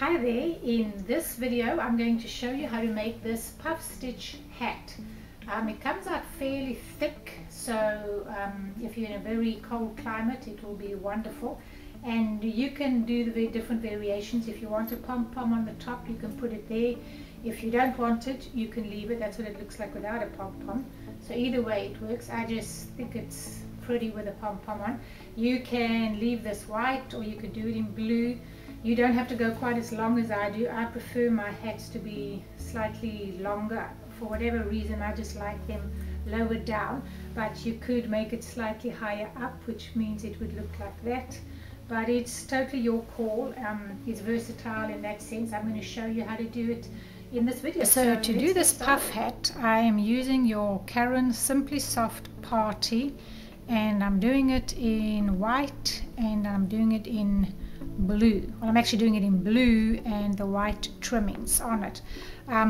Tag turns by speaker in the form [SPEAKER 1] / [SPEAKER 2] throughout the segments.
[SPEAKER 1] Hi there, in this video I'm going to show you how to make this puff stitch hat. It comes out fairly thick, so if you're in a very cold climate it will be wonderful, and you can do the very different variations. If you want a pom-pom on the top, you can put it there. If you don't want it, you can leave it. That's what it looks like without a pom-pom. So either way it works. I just think it's pretty with a pom-pom on. You can leave this white or you could do it in blue. You don't have to go quite as long as I do. I prefer my hats to be slightly longer. For whatever reason, I just like them lower down, but you could make it slightly higher up, which means it would look like that. But it's totally your call. It's versatile in that sense. I'm going to show you how to do it in this video. So to do this puff hat, I am using your Caron Simply Soft Party, and I'm doing it in white and I'm doing it in blue. Well, I'm actually doing it in blue and the white trimmings on it.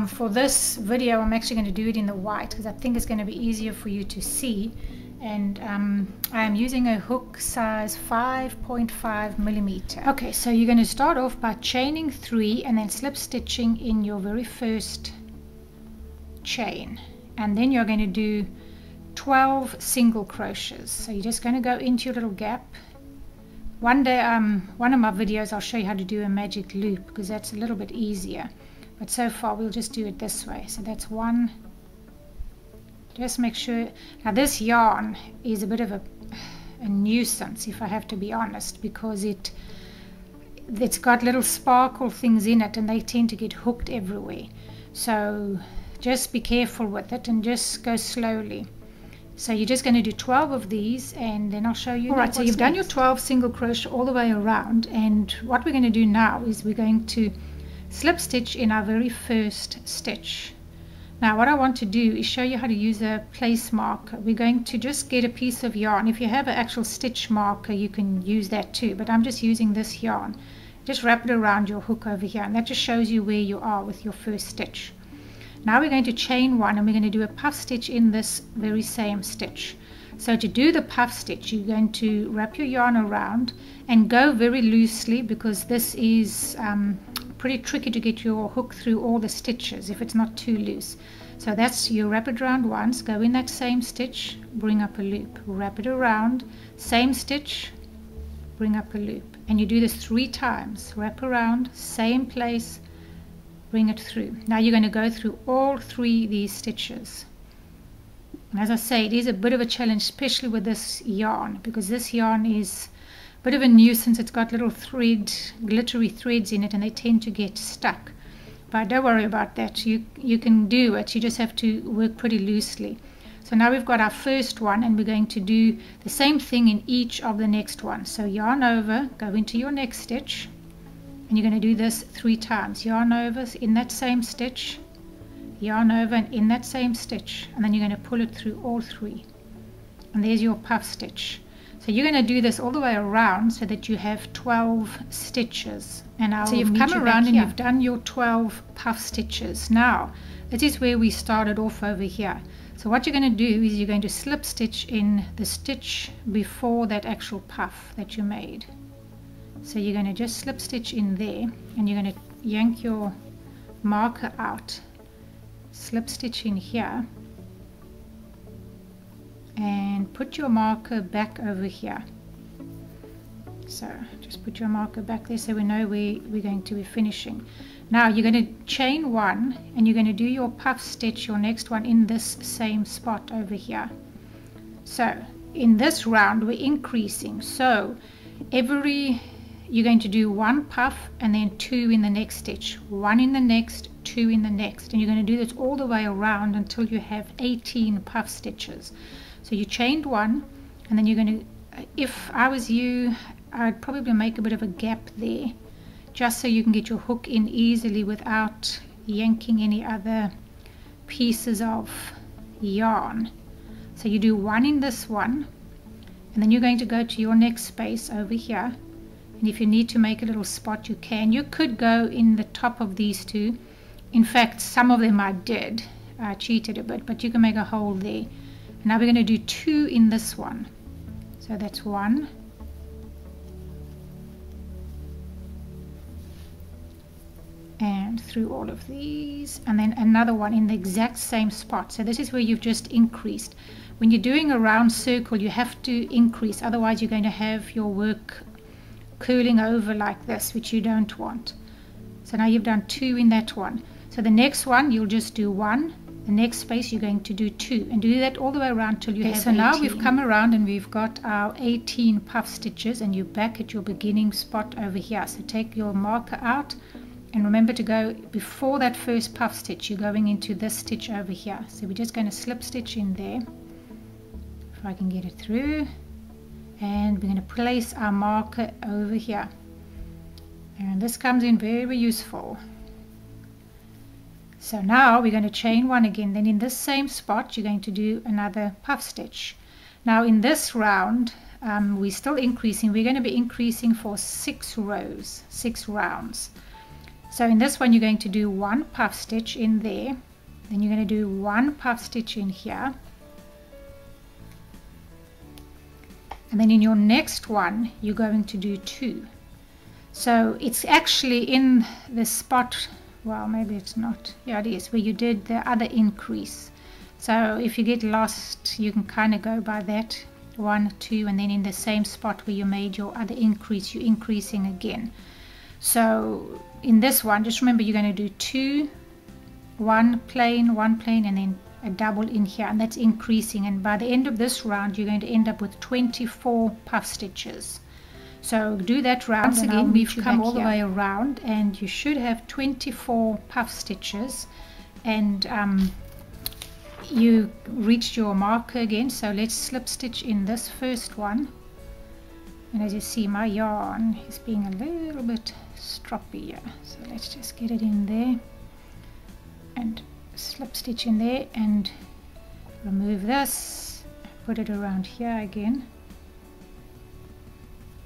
[SPEAKER 1] For this video I'm actually going to do it in the white because I think it's going to be easier for you to see, and I am using a hook size 5.5 millimeter. Okay, so you're going to start off by chaining 3 and then slip stitching in your very first chain, and then you're going to do 12 single crochets. So you're just going to go into your little gap. One day, one of my videos, I'll show you how to do a magic loop because that's a little bit easier. But so far, we'll just do it this way. So that's one. Just make sure. Now this yarn is a bit of a nuisance, if I have to be honest, because it's got little sparkle things in it and they tend to get hooked everywhere. So just be careful with it and just go slowly. So you're just going to do 12 of these and then I'll show you. Alright, so you've done your 12 single crochet all the way around, and what we're going to do now is we're going to slip stitch in our very first stitch. Now what I want to do is show you how to use a place marker. We're going to just get a piece of yarn. If you have an actual stitch marker you can use that too, but I'm just using this yarn. Just wrap it around your hook over here, and that just shows you where you are with your first stitch. Now we're going to chain 1 and we're going to do a puff stitch in this very same stitch. So to do the puff stitch, you're going to wrap your yarn around and go very loosely, because this is pretty tricky to get your hook through all the stitches if it's not too loose. So that's, you wrap it around once, go in that same stitch, bring up a loop, wrap it around, same stitch, bring up a loop, and you do this 3 times. Wrap around, same place, bring it through. Now you're going to go through all 3 of these stitches. And as I say, it is a bit of a challenge, especially with this yarn, because this yarn is a bit of a nuisance. It's got little glittery threads in it, and they tend to get stuck. But don't worry about that. You can do it. You just have to work pretty loosely. So now we've got our first one, and we're going to do the same thing in each of the next ones. So yarn over, go into your next stitch, and you're going to do this 3 times. Yarn over in that same stitch, yarn over and in that same stitch, and then you're going to pull it through all 3, and there's your puff stitch. So you're going to do this all the way around so that you have 12 stitches. And so you've come around and you've done your 12 puff stitches. Now this is where we started off over here. So what you're going to do is you're going to slip stitch in the stitch before that actual puff that you made. So you're going to just slip stitch in there, and you're going to yank your marker out, slip stitch in here, and put your marker back over here. So just put your marker back there so we know where we're going to be finishing. Now you're going to chain 1 and you're going to do your puff stitch, your next one, in this same spot over here. So in this round we're increasing, so you're going to do 1 puff and then 2 in the next stitch, 1 in the next, 2 in the next, and you're going to do this all the way around until you have 18 puff stitches. So you chained 1, and then you're going to, if I was you, I'd probably make a bit of a gap there, just so you can get your hook in easily without yanking any other pieces of yarn. So you do 1 in this one, and then you're going to go to your next space over here. And if you need to make a little spot, you can. You could go in the top of these 2. In fact, some of them I did. I cheated a bit, but you can make a hole there. Now we're going to do 2 in this one. So that's 1, and through all of these, and then another one in the exact same spot. So this is where you've just increased. When you're doing a round circle, you have to increase, otherwise you're going to have your work curling over like this, which you don't want. So now you've done 2 in that one. So the next one you'll just do 1, the next space you're going to do 2, and do that all the way around till you have 18. So now we've come around and we've got our 18 puff stitches, and you're back at your beginning spot over here. So take your marker out, and remember to go before that first puff stitch, you're going into this stitch over here. So we're just going to slip stitch in there, if I can get it through, and we're going to place our marker over here, and this comes in very useful. So now we're going to chain 1 again, then in this same spot you're going to do another puff stitch. Now in this round we're still increasing. We're going to be increasing for 6 rows, 6 rounds. So in this one you're going to do 1 puff stitch in there, then you're going to do 1 puff stitch in here, and then in your next one you're going to do 2. So it's actually in the spot, well, maybe it's not, yeah it is, where you did the other increase. So if you get lost you can kind of go by that 1, 2, and then in the same spot where you made your other increase you're increasing again. So in this one, just remember you're going to do 2, 1 plain, and then a double in here, and that's increasing, and by the end of this round you're going to end up with 24 puff stitches. So do that round. Once again, we've come all the way around, and you should have 24 puff stitches, and you reached your marker again. So let's slip stitch in this first one, and as you see my yarn is being a little bit stroppy here, so let's just get it in there and slip stitch in there and remove this, put it around here again,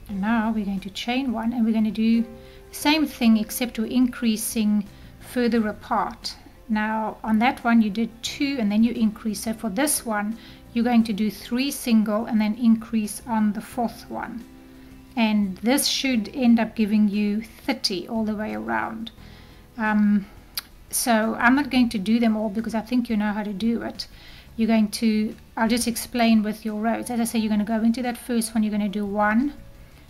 [SPEAKER 1] and now we're going to chain 1, and we're going to do the same thing except we're increasing further apart. Now on that one you did 2 and then you increase, so for this one you're going to do 3 single and then increase on the 4th one, and this should end up giving you 30 all the way around. So I'm not going to do them all because I think you know how to do it. You're going to, I'll just explain with your rows. As I say, you're going to go into that first one, you're going to do 1,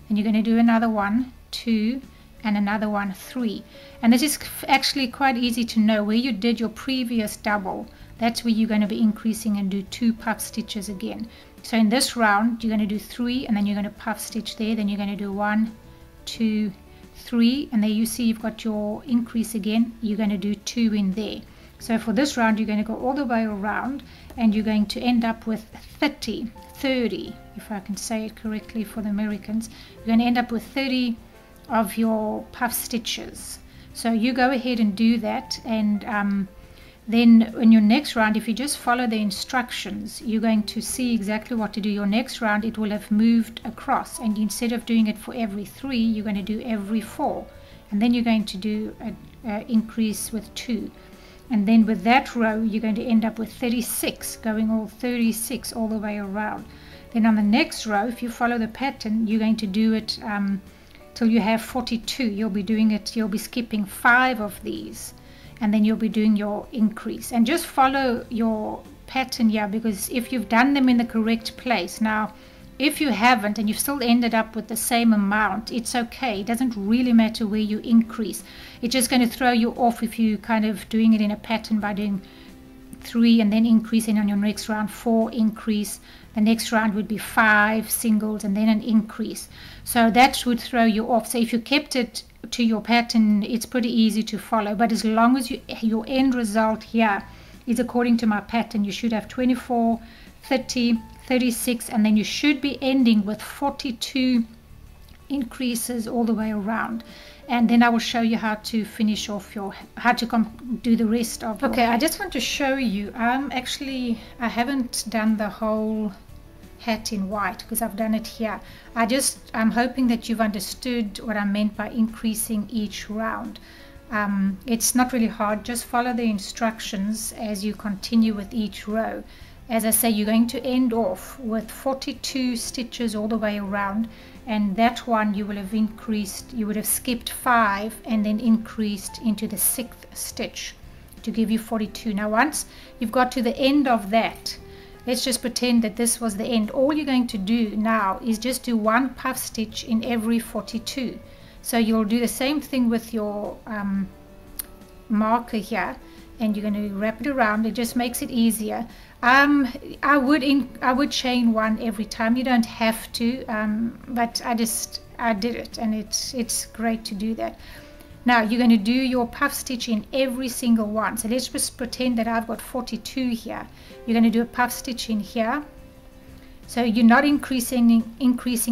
[SPEAKER 1] and you're going to do another 1, 2, and another 1, 3. And this is actually quite easy to know. Where you did your previous double, that's where you're going to be increasing and do 2 puff stitches again. So in this round you're going to do 3, and then you're going to puff stitch there, then you're going to do 1, 2, 3, and there you see you've got your increase again. You're going to do 2 in there. So for this round you're going to go all the way around, and you're going to end up with 30, if I can say it correctly for the Americans. You're going to end up with 30 of your puff stitches. So you go ahead and do that, and then in your next round, if you just follow the instructions, you're going to see exactly what to do. Your next round it will have moved across, and instead of doing it for every 3 you're going to do every 4, and then you're going to do an increase with 2, and then with that row you're going to end up with 36, going all 36 all the way around. Then on the next row, if you follow the pattern, you're going to do it till you have 42. You'll be doing it, you'll be skipping 5 of these, and then you'll be doing your increase, and just follow your pattern here, because if you've done them in the correct place. Now if you haven't and you've still ended up with the same amount, it's okay. It doesn't really matter where you increase. It's just going to throw you off if you kind of doing it in a pattern by doing 3 and then increasing on your next round, 4 increase, the next round would be 5 singles and then an increase. So that would throw you off. So if you kept it to your pattern, it's pretty easy to follow, but as long as your end result here is according to my pattern, you should have 24, 30, 36, and then you should be ending with 42 increases all the way around. And then I will show you how to finish off how to do the rest of your hat. I just want to show you, I haven't done the whole hat in white because I've done it here. I'm hoping that you've understood what I meant by increasing each round. It's not really hard, just follow the instructions as you continue with each row. As I say, you're going to end off with 42 stitches all the way around, and that one you will have increased, you would have skipped 5 and then increased into the 6th stitch to give you 42. Now once you've got to the end of that, let's just pretend that this was the end. All you're going to do now is just do 1 puff stitch in every 42. So you'll do the same thing with your marker here, and you're going to wrap it around. It just makes it easier. I would chain 1 every time. You don't have to, but I did it, and it's great to do that. Now you're going to do your puff stitch in every single one. So let's just pretend that I've got 42 here. You're going to do a puff stitch in here. So you're not increasing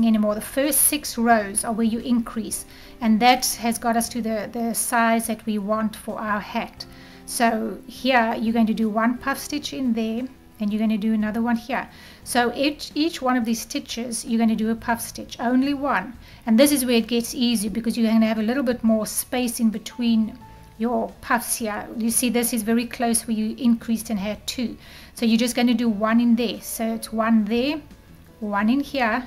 [SPEAKER 1] anymore. The first 6 rows are where you increase, and that has got us to the size that we want for our hat. So here you're going to do 1 puff stitch in there, and you're going to do another one here. So each one of these stitches you're going to do a puff stitch, only 1. And this is where it gets easy, because you're going to have a little bit more space in between your puffs here. You see this is very close where you increased and had 2. So you're just going to do 1 in there. So it's 1 there, 1 in here.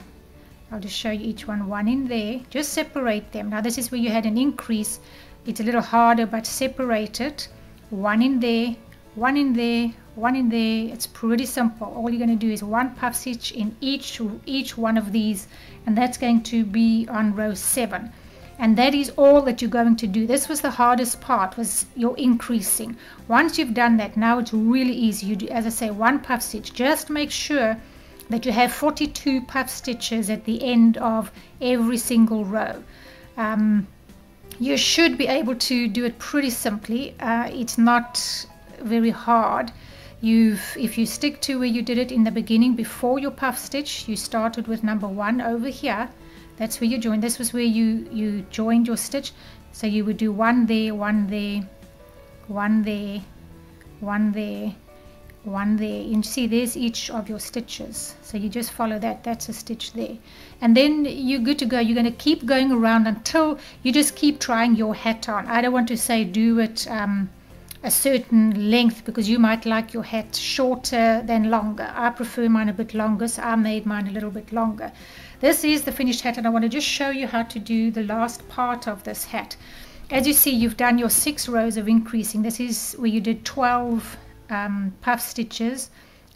[SPEAKER 1] I'll just show you each one. 1 in there. Just separate them. Now this is where you had an increase. It's a little harder, but separate it. 1 in there, 1 in there, 1 in there. It's pretty simple. All you're going to do is 1 puff stitch in each one of these, and that's going to be on row 7. And that is all that you're going to do. This was the hardest part, was your increasing. Once you've done that, now it's really easy. You do, as I say, 1 puff stitch. Just make sure that you have 42 puff stitches at the end of every single row. You should be able to do it pretty simply. It's not very hard. If you stick to where you did it in the beginning before your puff stitch, you started with number 1 over here. That's where you joined. This was where you joined your stitch. So you would do 1 there, 1 there, 1 there, 1 there, 1 there. You see there's each of your stitches. So you just follow that. That's a stitch there. And then you're good to go. You're going to keep going around until you just keep trying your hat on. I don't want to say do it a certain length, because you might like your hat shorter than longer. I prefer mine a bit longer, so I made mine a little bit longer. This is the finished hat, and I want to just show you how to do the last part of this hat. As you see, you've done your 6 rows of increasing. This is where you did 12 puff stitches.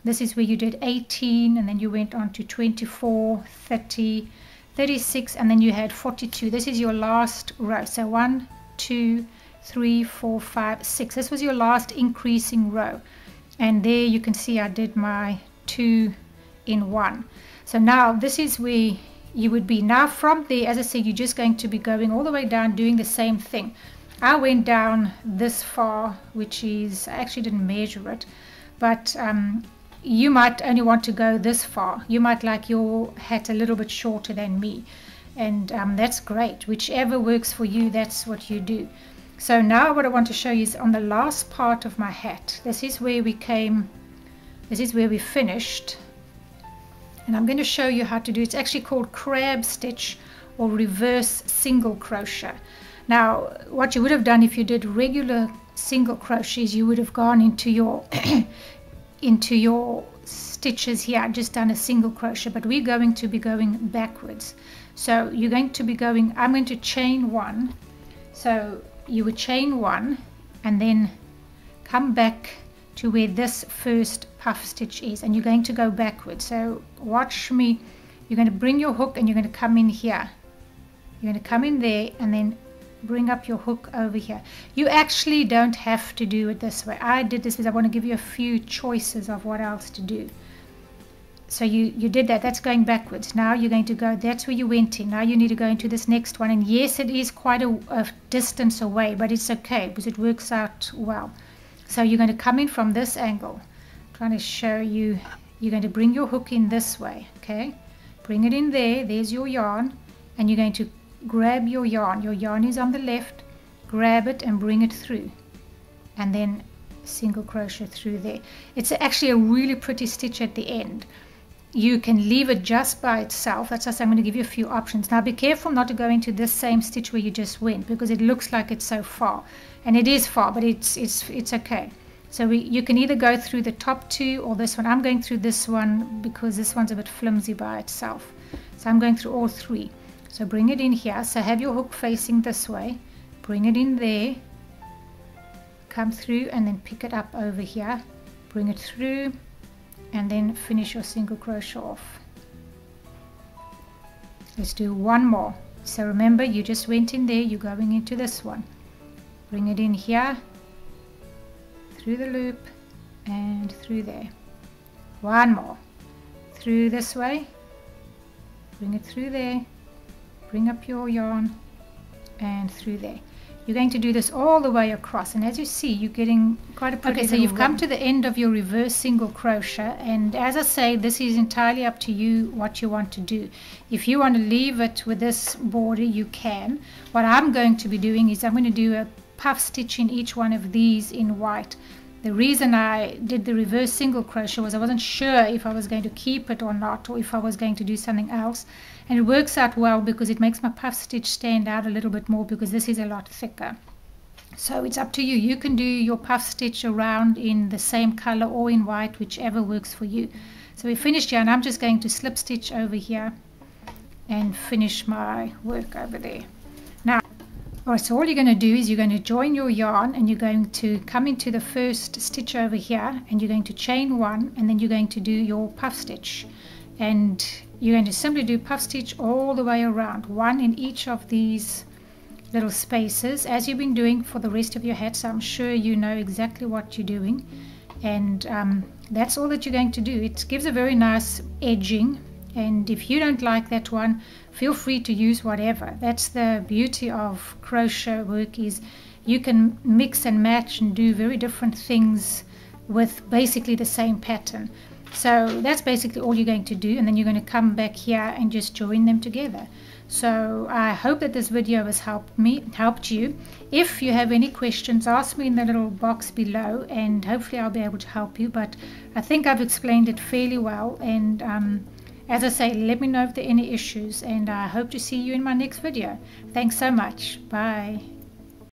[SPEAKER 1] This is where you did 18, and then you went on to 24, 30, 36, and then you had 42. This is your last row. So 1, 2, 3, 4, 5, 6. This was your last increasing row, and there you can see I did my 2 in 1. So now this is where you would be. Now from there, as I said, you're just going to be going all the way down, doing the same thing. I went down this far, which is, I actually didn't measure it, but you might only want to go this far. You might like your hat a little bit shorter than me, and that's great. Whichever works for you, that's what you do. So now what I want to show you is on the last part of my hat. This is where we came, this is where we finished, and I'm going to show you how to do it. It's actually called crab stitch or reverse single crochet. Now what you would have done if you did regular single crochets, you would have gone into your into your stitches here, just done a single crochet, but we're going to be going backwards. So you're going to be going, I'm going to chain 1. So you would chain 1 and then come back to where this first puff stitch is, and you're going to go backwards. So watch me. You're going to bring your hook and you're going to come in here. You're going to come in there and then bring up your hook over here. You actually don't have to do it this way. I did this because I want to give you a few choices of what else to do. So you did that. That's going backwards. Now you're going to go, that's where you went in. Now you need to go into this next one, and yes, it is quite a distance away, but it's okay because it works out well. So you're going to come in from this angle. I'm trying to show you. You're going to bring your hook in this way, okay? Bring it in there. There's your yarn, and you're going to grab your yarn. Your yarn is on the left. Grab it and bring it through, and then single crochet through there. It's actually a really pretty stitch at the end. You can leave it just by itself. That's why I'm going to give you a few options. Now be careful not to go into this same stitch where you just went, because it looks like it's so far, and it is far, but it's okay. So you can either go through the top 2 or this one. I'm going through this one because this one's a bit flimsy by itself, so I'm going through all 3. So bring it in here. So have your hook facing this way, bring it in there, come through and then pick it up over here, bring it through and then finish your single crochet off. Let's do one more. So remember, you just went in there, you're going into this one, bring it in here, through the loop and through there. One more, through this way, bring it through there, bring up your yarn and through there. You're going to do this all the way across, and as you see, you're getting quite a pretty. Okay, so you've come to the end of your reverse single crochet, and as I say, this is entirely up to you what you want to do. If you want to leave it with this border, you can. What I'm going to be doing is I'm going to do a puff stitch in each one of these in white. The reason I did the reverse single crochet was I wasn't sure if I was going to keep it or not, or if I was going to do something else. And it works out well because it makes my puff stitch stand out a little bit more because this is a lot thicker. So it's up to you. You can do your puff stitch around in the same color or in white, whichever works for you. So we finished here, and I'm just going to slip stitch over here and finish my work over there. Now, alright, so all you're going to do is you're going to join your yarn and you're going to come into the first stitch over here and you're going to chain one, and then you're going to do your puff stitch, and you're going to simply do puff stitch all the way around, one in each of these little spaces as you've been doing for the rest of your hat. So I'm sure you know exactly what you're doing, and that's all that you're going to do. It gives a very nice edging, and if you don't like that one, feel free to use whatever. That's the beauty of crochet work, is you can mix and match and do very different things with basically the same pattern. So that's basically all you're going to do, and then you're going to come back here and just join them together. So I hope that this video has helped you. If you have any questions, ask me in the little box below, and hopefully I'll be able to help you. But I think I've explained it fairly well, and as I say, let me know if there are any issues, and I hope to see you in my next video. Thanks so much. Bye.